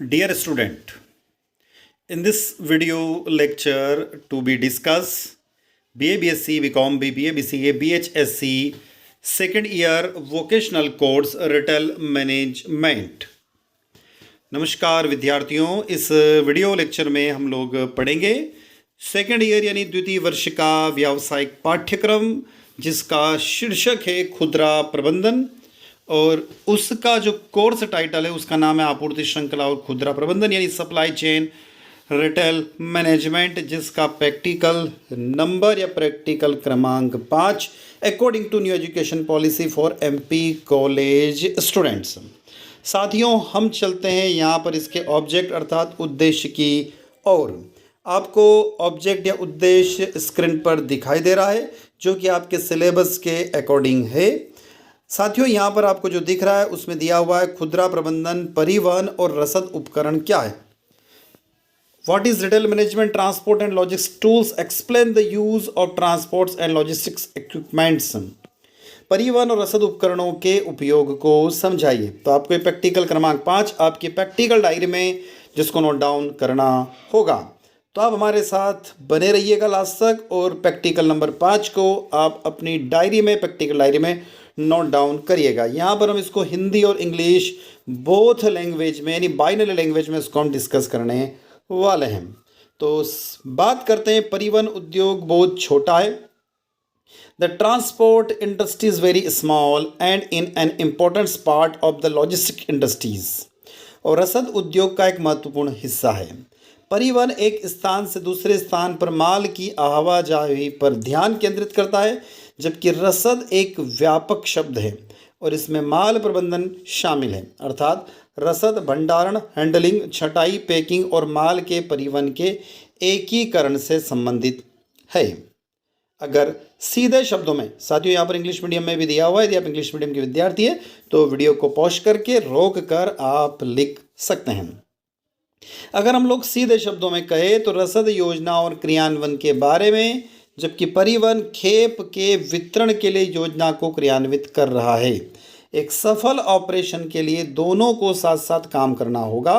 Dear student, in this video lecture to be discussed BA BSc BCom BBA BCA BHSC second year vocational course Retail Management। नमस्कार विद्यार्थियों, इस video lecture में हम लोग पढ़ेंगे second year यानी द्वितीय वर्ष का व्यावसायिक पाठ्यक्रम जिसका शीर्षक है खुदरा प्रबंधन और उसका जो कोर्स टाइटल है उसका नाम है आपूर्ति श्रृंखला और खुदरा प्रबंधन यानी सप्लाई चेन रिटेल मैनेजमेंट, जिसका प्रैक्टिकल नंबर या प्रैक्टिकल क्रमांक 5 according to new education policy for MP college students. साथियों, हम चलते हैं यहाँ पर इसके ऑब्जेक्ट अर्थात उद्देश्य की ओर। आपको ऑब्जेक्ट या उद्देश्य स्क्रीन पर दिखाई दे रहा है जो कि आपके सिलेबस के अकॉर्डिंग है। साथियों, यहाँ पर आपको जो दिख रहा है उसमें दिया हुआ है खुदरा प्रबंधन, परिवहन और रसद उपकरण क्या है। What is retail management, transport and logistics tools, explain the use of transports and logistics equipments. परिवहन और रसद उपकरणों के उपयोग को समझाइए। तो आपको प्रैक्टिकल क्रमांक 5 आपकी प्रैक्टिकल डायरी में जिसको नोट डाउन करना होगा। तो आप हमारे साथ बने रहिएगा लास्ट तक और प्रैक्टिकल नंबर 5 को आप अपनी डायरी में प्रैक्टिकल डायरी में नोट डाउन करिएगा। यहाँ पर हम इसको हिंदी और इंग्लिश बोथ लैंग्वेज में यानी बाइनरी लैंग्वेज में इसको हम डिस्कस करने वाले हैं। तो बात करते हैं, परिवहन उद्योग बहुत छोटा है। The transport industry is very small and in an important part of the logistic industries. और रसद उद्योग का एक महत्वपूर्ण हिस्सा है। परिवहन एक स्थान से दूसरे स्थान पर माल की आवाजाही पर ध्यान केंद्रित करता है, जबकि रसद एक व्यापक शब्द है और इसमें माल प्रबंधन शामिल है, अर्थात रसद भंडारण, हैंडलिंग, छटाई, पैकिंग और माल के परिवहन के एकीकरण से संबंधित है। अगर सीधे शब्दों में, साथियों यहाँ पर इंग्लिश मीडियम में भी दिया हुआ है, यदि आप इंग्लिश मीडियम के विद्यार्थी हैं तो वीडियो को पॉज करके रोक कर आप लिख सकते हैं। अगर हम लोग सीधे शब्दों में कहें तो रसद योजना और क्रियान्वयन के बारे में, जबकि परिवहन खेप के वितरण के लिए योजना को क्रियान्वित कर रहा है। एक सफल ऑपरेशन के लिए दोनों को साथ साथ काम करना होगा।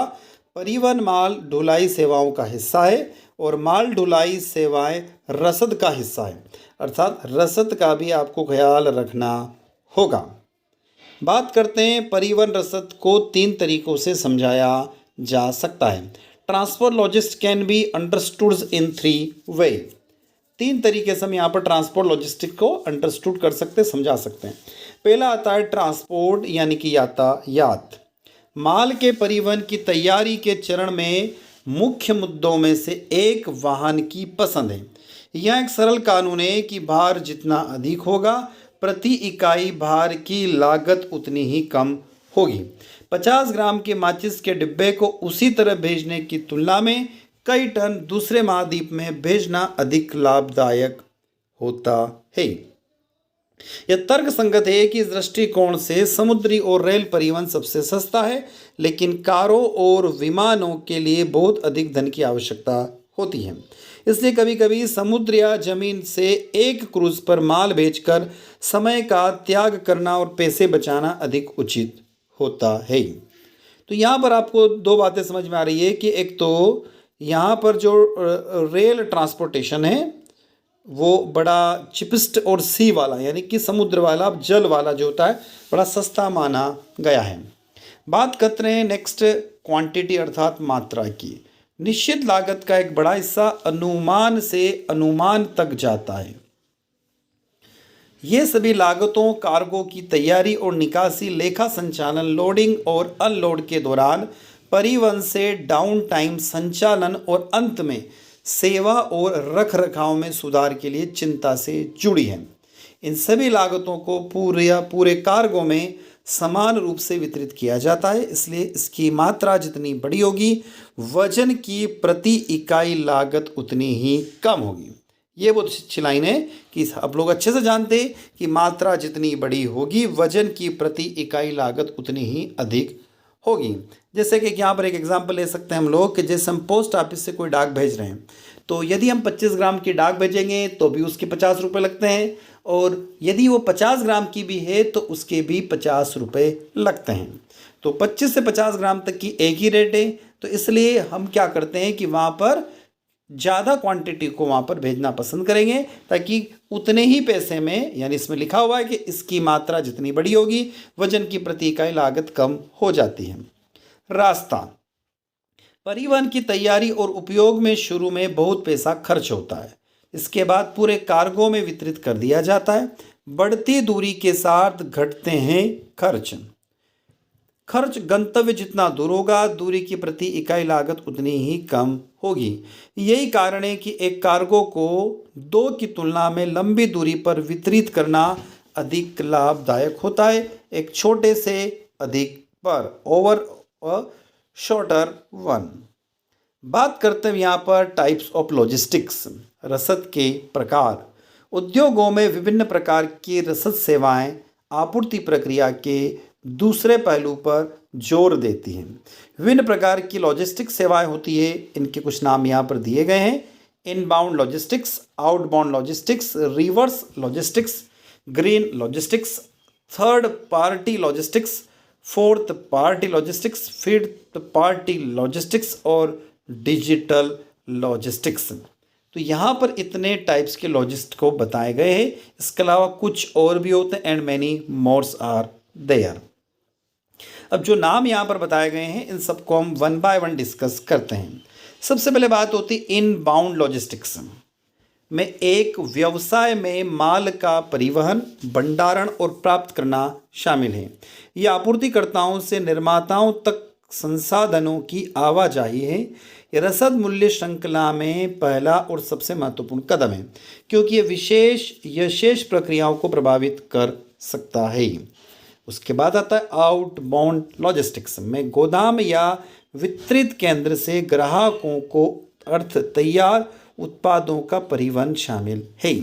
परिवहन माल ढुलाई सेवाओं का हिस्सा है और माल ढुलाई सेवाएं रसद का हिस्सा है, अर्थात रसद का भी आपको ख्याल रखना होगा। बात करते हैं, परिवहन रसद को 3 तरीकों से समझाया जा सकता है। ट्रांसपोर्ट लॉजिस्ट कैन बी अंडरस्टूड इन 3 वे। 3 तरीके से हम यहाँ पर ट्रांसपोर्ट लॉजिस्टिक को अंडरस्टूड कर सकते, समझा सकते हैं। पहला आता है ट्रांसपोर्ट यानी कि यातायात। माल के परिवहन की तैयारी के चरण में मुख्य मुद्दों में से एक वाहन की पसंद है। यह एक सरल कानून है कि भार जितना अधिक होगा प्रति इकाई भार की लागत उतनी ही कम होगी। 50 ग्राम के माचिस के डिब्बे को उसी तरह भेजने की तुलना में कई टन दूसरे महाद्वीप में भेजना अधिक लाभदायक होता है। यह तर्क संगत है कि इस दृष्टिकोण से समुद्री और रेल परिवहन सबसे सस्ता है, लेकिन कारों और विमानों के लिए बहुत अधिक धन की आवश्यकता होती है। इसलिए कभी कभी समुद्र या जमीन से एक क्रूज पर माल भेजकर समय का त्याग करना और पैसे बचाना अधिक उचित होता है। तो यहाँ पर आपको 2 बातें समझ में आ रही है कि एक तो यहाँ पर जो रेल ट्रांसपोर्टेशन है वो बड़ा चिपेस्ट और सी वाला यानी कि समुद्र वाला, जल वाला जो होता है बड़ा सस्ता माना गया है। बात करते हैं नेक्स्ट क्वांटिटी अर्थात मात्रा की। निश्चित लागत का एक बड़ा हिस्सा अनुमान से अनुमान तक जाता है। ये सभी लागतों कार्गो की तैयारी और निकासी, लेखा संचालन, लोडिंग और अनलोड के दौरान परिवहन से डाउन टाइम संचालन और अंत में सेवा और रखरखाव में सुधार के लिए चिंता से जुड़ी है। इन सभी लागतों को पूरे कार्गो में समान रूप से वितरित किया जाता है, इसलिए इसकी मात्रा जितनी बड़ी होगी वजन की प्रति इकाई लागत उतनी ही कम होगी। ये बहुत अच्छी लाइन है कि आप लोग अच्छे से जानते हैं कि मात्रा जितनी बड़ी होगी वजन की प्रति इकाई लागत उतनी ही अधिक होगी। जैसे कि यहाँ पर एक एग्जांपल ले सकते हैं हम लोग कि जैसे हम पोस्ट ऑफिस से कोई डाक भेज रहे हैं, तो यदि हम 25 ग्राम की डाक भेजेंगे तो भी उसके 50 रुपये लगते हैं, और यदि वो 50 ग्राम की भी है तो उसके भी 50 रुपये लगते हैं। तो 25 से 50 ग्राम तक की एक ही रेट है, तो इसलिए हम क्या करते हैं कि वहाँ पर ज़्यादा क्वांटिटी को वहाँ पर भेजना पसंद करेंगे, ताकि उतने ही पैसे में, यानी इसमें लिखा हुआ है कि इसकी मात्रा जितनी बड़ी होगी वजन की प्रति इकाई लागत कम हो जाती है। रास्ता, परिवहन की तैयारी और उपयोग में शुरू में बहुत पैसा खर्च होता है, इसके बाद पूरे कार्गो में वितरित कर दिया जाता है। बढ़ती दूरी के साथ घटते हैं खर्च। खर्च गंतव्य जितना दूर होगा, दूरी की प्रति इकाई लागत उतनी ही कम होगी। यही कारण है कि एक कार्गो को 2 की तुलना में लंबी दूरी पर वितरित करना अधिक लाभदायक होता है, एक छोटे से अधिक पर, ओवर अ शॉर्टर वन। बात करते हैं यहाँ पर टाइप्स ऑफ लॉजिस्टिक्स, रसद के प्रकार। उद्योगों में विभिन्न प्रकार की रसद सेवाएं आपूर्ति प्रक्रिया के दूसरे पहलू पर जोर देती हैं। विभिन्न प्रकार की लॉजिस्टिक्स सेवाएं होती है, इनके कुछ नाम यहाँ पर दिए गए हैं। Inbound logistics, outbound logistics, reverse logistics, green logistics, third party logistics, fourth party logistics, fifth party logistics और डिजिटल लॉजिस्टिक्स। तो यहाँ पर इतने टाइप्स के लॉजिस्ट को बताए गए हैं। इसके अलावा कुछ और भी होते हैं, and many mores are there. अब जो नाम यहाँ पर बताए गए हैं इन सबको हम वन बाय वन डिस्कस करते हैं। सबसे पहले बात होती है इनबाउंड लॉजिस्टिक्स में, एक व्यवसाय में माल का परिवहन, भंडारण और प्राप्त करना शामिल है। यह आपूर्तिकर्ताओं से निर्माताओं तक संसाधनों की आवाजाही है। यह रसद मूल्य श्रृंखला में पहला और सबसे महत्वपूर्ण कदम है, क्योंकि यह शेष प्रक्रियाओं को प्रभावित कर सकता है। उसके बाद आता है आउटबाउंड लॉजिस्टिक्स में, गोदाम या वितरित केंद्र से ग्राहकों को अर्थ तैयार उत्पादों का परिवहन शामिल है।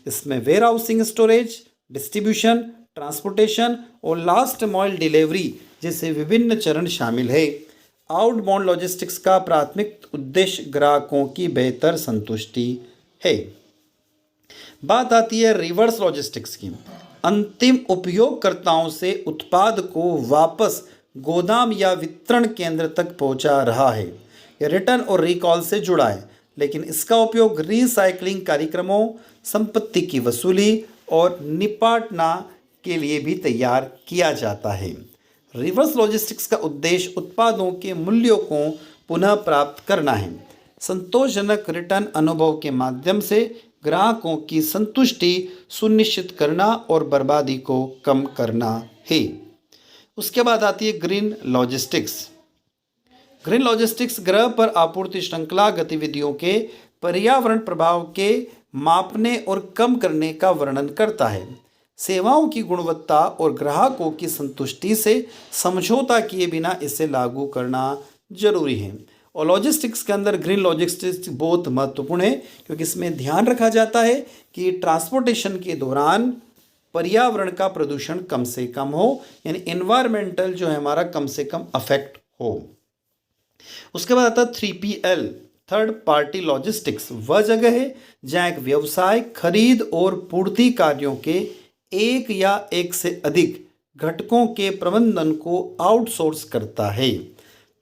इसमें warehousing, storage, distribution, transportation और लास्ट माइल डिलीवरी जैसे विभिन्न चरण शामिल है। आउटबाउंड लॉजिस्टिक्स का प्राथमिक उद्देश्य ग्राहकों की बेहतर संतुष्टि है। बात आती है रिवर्स लॉजिस्टिक्स की, अंतिम उपयोगकर्ताओं से उत्पाद को वापस गोदाम या वितरण केंद्र तक पहुंचा रहा है। यह रिटर्न और रिकॉल से जुड़ा है, लेकिन इसका उपयोग रिसाइकलिंग कार्यक्रमों, संपत्ति की वसूली और निपटान के लिए भी तैयार किया जाता है। रिवर्स लॉजिस्टिक्स का उद्देश्य उत्पादों के मूल्यों को पुनः प्राप्त करना है। संतोषजनक रिटर्न अनुभव के माध्यम से ग्राहकों की संतुष्टि सुनिश्चित करना और बर्बादी को कम करना है। उसके बाद आती है ग्रीन लॉजिस्टिक्स। ग्रीन लॉजिस्टिक्स ग्रह पर आपूर्ति श्रृंखला गतिविधियों के पर्यावरण प्रभाव के मापने और कम करने का वर्णन करता है। सेवाओं की गुणवत्ता और ग्राहकों की संतुष्टि से समझौता किए बिना इसे लागू करना जरूरी है। और लॉजिस्टिक्स के अंदर ग्रीन लॉजिस्टिक्स बहुत महत्वपूर्ण है, क्योंकि इसमें ध्यान रखा जाता है कि ट्रांसपोर्टेशन के दौरान पर्यावरण का प्रदूषण कम से कम हो, यानी एनवायरमेंटल जो है हमारा कम से कम अफेक्ट हो। उसके बाद आता है 3PL, थर्ड पार्टी लॉजिस्टिक्स। वह जगह है जहाँ एक व्यवसाय खरीद और पूर्ति कार्यों के एक या एक से अधिक घटकों के प्रबंधन को आउटसोर्स करता है।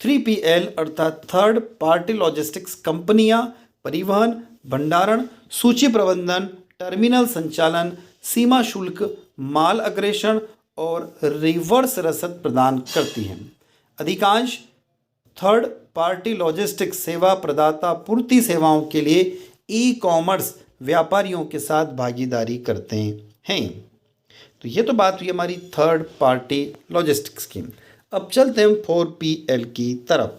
3PL अर्थात थर्ड पार्टी लॉजिस्टिक्स कंपनियां परिवहन, भंडारण, सूची प्रबंधन, टर्मिनल संचालन, सीमा शुल्क, माल अग्रेषण और रिवर्स रसद प्रदान करती हैं। अधिकांश थर्ड पार्टी लॉजिस्टिक्स सेवा प्रदाता पूर्ति सेवाओं के लिए ई-कॉमर्स व्यापारियों के साथ भागीदारी करते हैं। तो ये तो बात हुई हमारी थर्ड पार्टी लॉजिस्टिक्स की। अब चलते हैं 4PL की तरफ।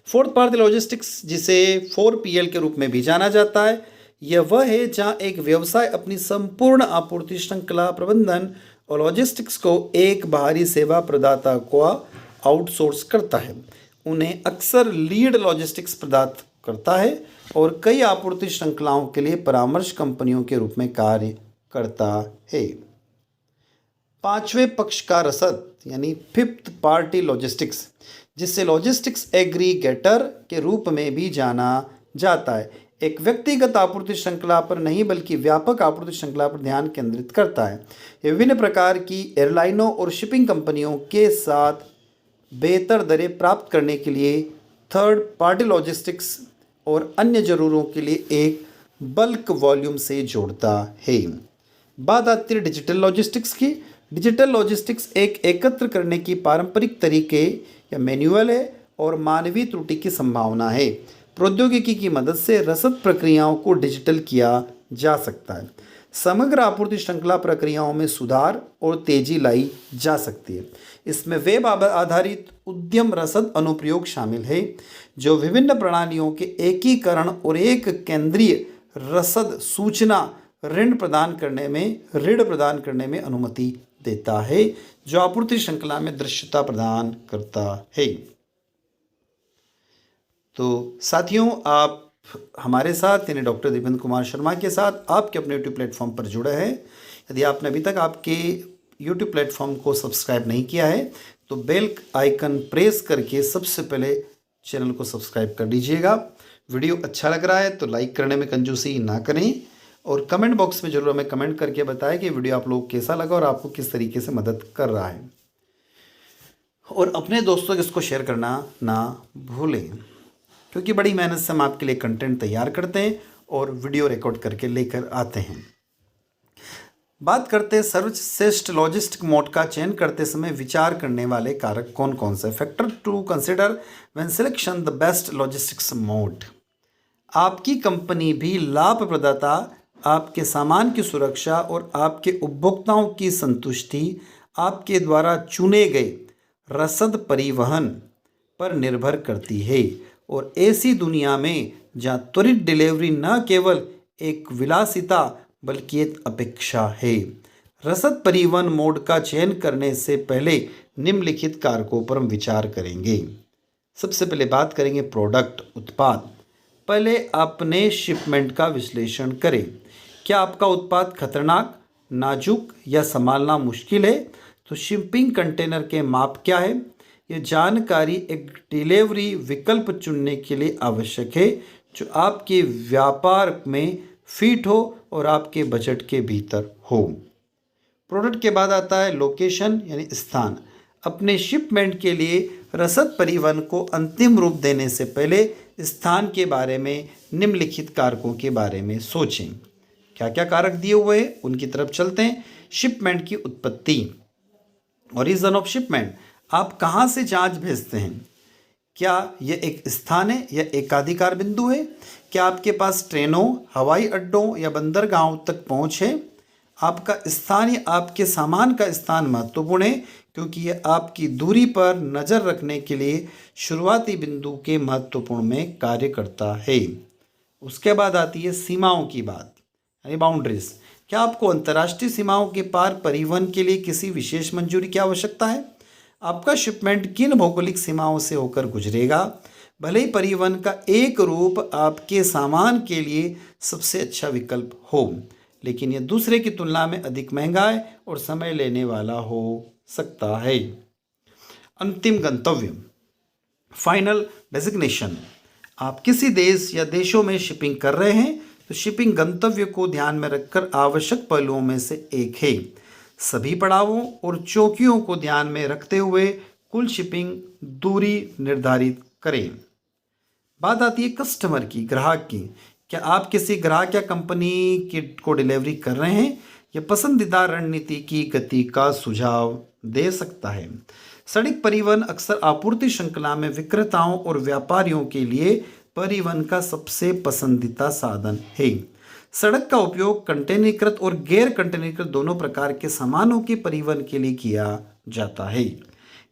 फोर्थ पार्टी लॉजिस्टिक्स, जिसे 4PL के रूप में भी जाना जाता है, यह वह है जहां एक व्यवसाय अपनी संपूर्ण आपूर्ति श्रृंखला प्रबंधन और लॉजिस्टिक्स को एक बाहरी सेवा प्रदाता को आउटसोर्स करता है। उन्हें अक्सर लीड लॉजिस्टिक्स प्रदान करता है और कई आपूर्ति श्रृंखलाओं के लिए परामर्श कंपनियों के रूप में कार्य करता है। पांचवें पक्ष का रसद यानी फिफ्थ पार्टी लॉजिस्टिक्स, जिसे लॉजिस्टिक्स एग्रीगेटर के रूप में भी जाना जाता है, एक व्यक्तिगत आपूर्ति श्रृंखला पर नहीं बल्कि व्यापक आपूर्ति श्रृंखला पर ध्यान केंद्रित करता है। ये विभिन्न प्रकार की एयरलाइनों और शिपिंग कंपनियों के साथ बेहतर दरें प्राप्त करने के लिए थर्ड पार्टी लॉजिस्टिक्स और अन्य ज़रूरतों के लिए एक बल्क वॉल्यूम से जोड़ता है। बात आती है डिजिटल लॉजिस्टिक्स की। डिजिटल लॉजिस्टिक्स एक एकत्र करने की पारंपरिक तरीके या मैनुअल है और मानवीय त्रुटि की संभावना है। प्रौद्योगिकी की मदद से रसद प्रक्रियाओं को डिजिटल किया जा सकता है। समग्र आपूर्ति श्रृंखला प्रक्रियाओं में सुधार और तेजी लाई जा सकती है। इसमें वेब आधारित उद्यम रसद अनुप्रयोग शामिल है, जो विभिन्न प्रणालियों के एकीकरण और एक केंद्रीय रसद सूचना ऋण प्रदान करने में अनुमति देता है, जो आपूर्ति श्रृंखला में दृश्यता प्रदान करता है। तो साथियों, आप हमारे साथ यानी डॉक्टर दिपेंद्र कुमार शर्मा के साथ आपके अपने यूट्यूब प्लेटफॉर्म पर जुड़े हैं। यदि आपने अभी तक आपके यूट्यूब प्लेटफॉर्म को सब्सक्राइब नहीं किया है तो बेल आइकन प्रेस करके सबसे पहले चैनल को सब्सक्राइब कर लीजिएगा। वीडियो अच्छा लग रहा है तो लाइक करने में कंजूसी ना करें और कमेंट बॉक्स में जरूर हमें कमेंट करके बताएं कि वीडियो आप लोगों को कैसा लगा और आपको किस तरीके से मदद कर रहा है। और अपने दोस्तों को इसको शेयर करना ना भूलें, क्योंकि बड़ी मेहनत से हम आपके लिए कंटेंट तैयार करते हैं और वीडियो रिकॉर्ड करके लेकर आते हैं। बात करते हैं सर्वश्रेष्ठ लॉजिस्टिक मोड का चयन करते समय विचार करने वाले कारक कौन कौन से। Factor to consider when selection the best logistics mode. आपकी कंपनी भी लाभप्रदता, आपके सामान की सुरक्षा और आपके उपभोक्ताओं की संतुष्टि आपके द्वारा चुने गए रसद परिवहन पर निर्भर करती है। और ऐसी दुनिया में जहाँ त्वरित डिलीवरी न केवल एक विलासिता बल्कि एक अपेक्षा है, रसद परिवहन मोड का चयन करने से पहले निम्नलिखित कारकों पर हम विचार करेंगे। सबसे पहले बात करेंगे प्रोडक्ट, उत्पाद। पहले अपने शिपमेंट का विश्लेषण करें। क्या आपका उत्पाद खतरनाक, नाजुक या संभालना मुश्किल है? तो शिपिंग कंटेनर के माप क्या है? यह जानकारी एक डिलीवरी विकल्प चुनने के लिए आवश्यक है जो आपके व्यापार में फिट हो और आपके बजट के भीतर हो। प्रोडक्ट के बाद आता है लोकेशन यानी स्थान। अपने शिपमेंट के लिए रसद परिवहन को अंतिम रूप देने से पहले स्थान के बारे में निम्नलिखित कारकों के बारे में सोचें। क्या क्या कारक दिए हुए हैं उनकी तरफ चलते हैं। शिपमेंट की उत्पत्ति, ओरिजिन ऑफ शिपमेंट। आप कहाँ से जहाज भेजते हैं? क्या यह एक स्थान है या एकाधिकार बिंदु है? क्या आपके पास ट्रेनों, हवाई अड्डों या बंदरगाहों तक पहुँच है? आपका स्थान या आपके सामान का स्थान महत्वपूर्ण है क्योंकि यह आपकी दूरी पर नज़र रखने के लिए शुरुआती बिंदु के महत्वपूर्ण में कार्य करता है। उसके बाद आती है सीमाओं की बात यानी बाउंड्रीज। क्या आपको अंतर्राष्ट्रीय सीमाओं के पार परिवहन के लिए किसी विशेष मंजूरी की आवश्यकता है? आपका शिपमेंट किन भौगोलिक सीमाओं से होकर गुजरेगा? भले ही परिवहन का एक रूप आपके सामान के लिए सबसे अच्छा विकल्प हो, लेकिन यह दूसरे की तुलना में अधिक महंगा है और समय लेने वाला हो सकता है। अंतिम गंतव्य, फाइनल डेजिग्नेशन। आप किसी देश या देशों में शिपिंग कर रहे हैं तो शिपिंग गंतव्य को ध्यान में रखकर आवश्यक पहलुओं में से एक है। सभी पड़ावों और चौकियों को ध्यान में रखते हुए कुल शिपिंग दूरी निर्धारित करें। बात आती है कस्टमर की, ग्राहक की। क्या आप किसी ग्राहक या कंपनी को डिलीवरी कर रहे हैं? यह पसंदीदा रणनीति की गति का सुझाव दे सकता है। सड़क परिवहन अक्सर आपूर्ति श्रृंखला में विक्रेताओं और व्यापारियों के लिए परिवहन का सबसे पसंदीदा साधन है। सड़क का उपयोग कंटेनरीकृत और गैर कंटेनरीकृत दोनों प्रकार के सामानों के परिवहन के लिए किया जाता है।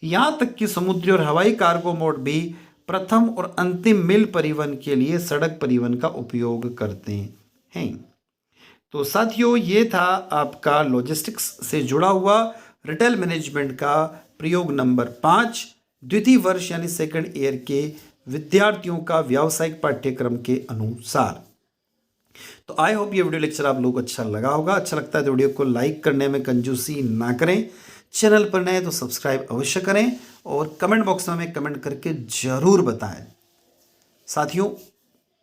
यहाँ तक कि समुद्री और हवाई कार्गो मोड भी प्रथम और अंतिम मील परिवहन के लिए सड़क परिवहन का उपयोग करते हैं। तो साथियों, ये था आपका लॉजिस्टिक्स से जुड़ा हुआ रिटेल मैनेजमेंट का प्रयोग नंबर 5 द्वितीय वर्ष यानी सेकंड ईयर के विद्यार्थियों का व्यावसायिक पाठ्यक्रम के अनुसार। तो आई होप ये वीडियो लेक्चर आप लोग को अच्छा लगा होगा। अच्छा लगता है तो वीडियो को लाइक करने में कंजूसी ना करें। चैनल पर नए तो सब्सक्राइब अवश्य करें और कमेंट बॉक्स में हमें कमेंट करके ज़रूर बताएं। साथियों,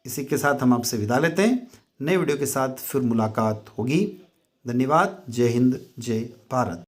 इसी के साथ हम आपसे विदा लेते हैं। नए वीडियो के साथ फिर मुलाकात होगी। धन्यवाद। जय हिंद, जय भारत।